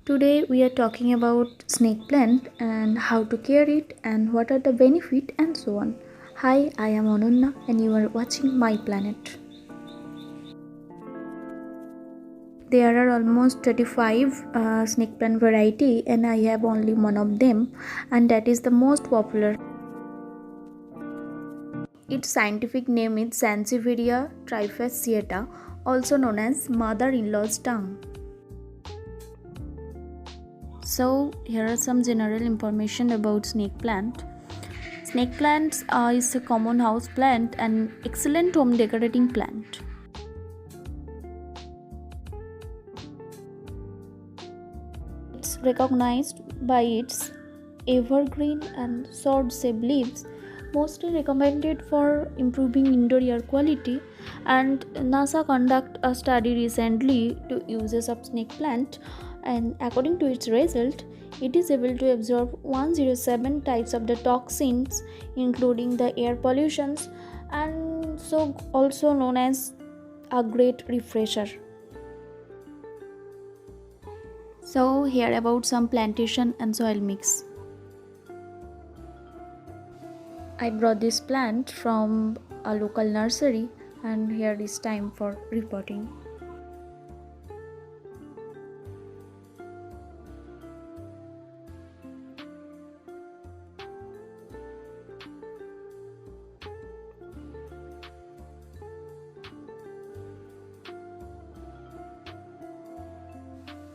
Today we are talking about snake plant and how to care it and what are the benefit and so on. Hi, I am Ananya and you are watching my planet. There are almost 35 snake plant variety and I have only one of them, and that is the most popular. Its scientific name is Sansevieria trifasciata, also known as mother-in-law's tongue. So here are some general information about snake plant. Snake plants is a common house plant and excellent home decorating plant. It's recognized by its evergreen and sword-shaped leaves, mostly recommended for improving indoor air quality. And NASA conducted a study recently to uses of snake plant, and according to its result, it is able to absorb 107 types of the toxins, including the air pollutions, and so also known as a great refresher. So here about some plantation and soil mix. I brought this plant from a local nursery and here is time for reporting.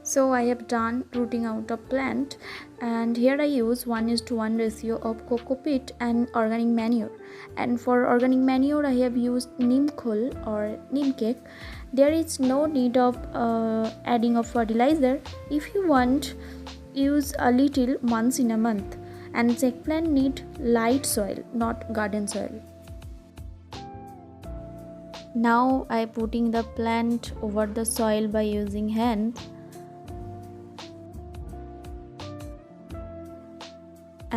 So I have done rooting out a plant, and here I use 1:1 ratio of coco peat and organic manure. And for organic manure I have used neem khul or neem cake. There is no need of adding of fertilizer. If you want, use a little once in a month. And snake plant need light soil, not garden soil. Now I putting the plant over the soil by using hand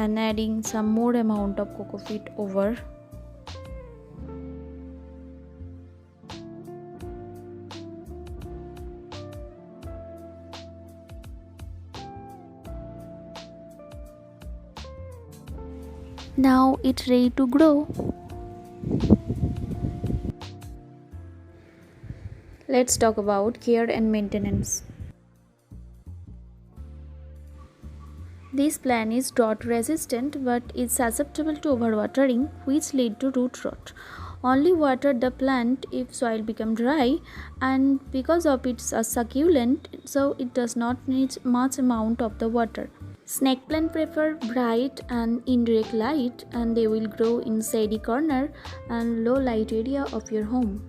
and adding some more amount of coco peat over. Now it's ready to grow. Let's talk about care and maintenance. This plant is drought resistant but is susceptible to overwatering, which lead to root rot. Only water the plant if soil become dry, and because of its a succulent, so it does not need much amount of the water. Snake plant prefer bright and indirect light, and they will grow in shady corner and low light area of your home.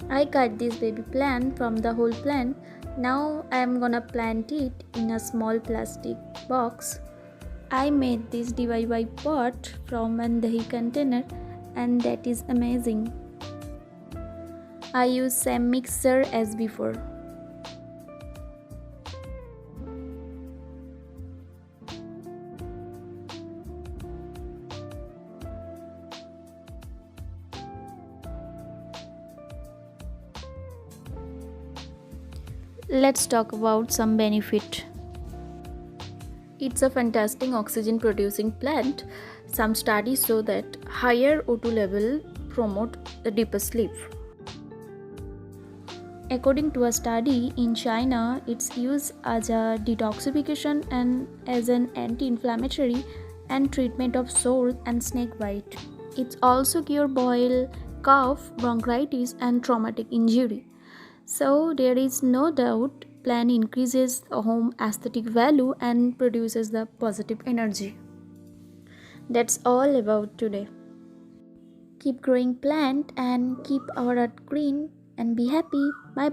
I cut this baby plant from the whole plant. Now I am gonna plant it in a small plastic box. I made this DIY pot from a dahi container, and that is amazing. I use same mixer as before. Let's talk about some benefit. It's a fantastic oxygen producing plant. Some studies show that higher O2 level promote the deeper sleep. According to a study in China, it's used as a detoxification and as an anti-inflammatory and treatment of sore and snake bite. It also cure boil, cough, bronchitis and traumatic injury. So there is no doubt plant increases the home aesthetic value and produces the positive energy. That's all about today. Keep growing plant and keep our earth green and be happy. Bye.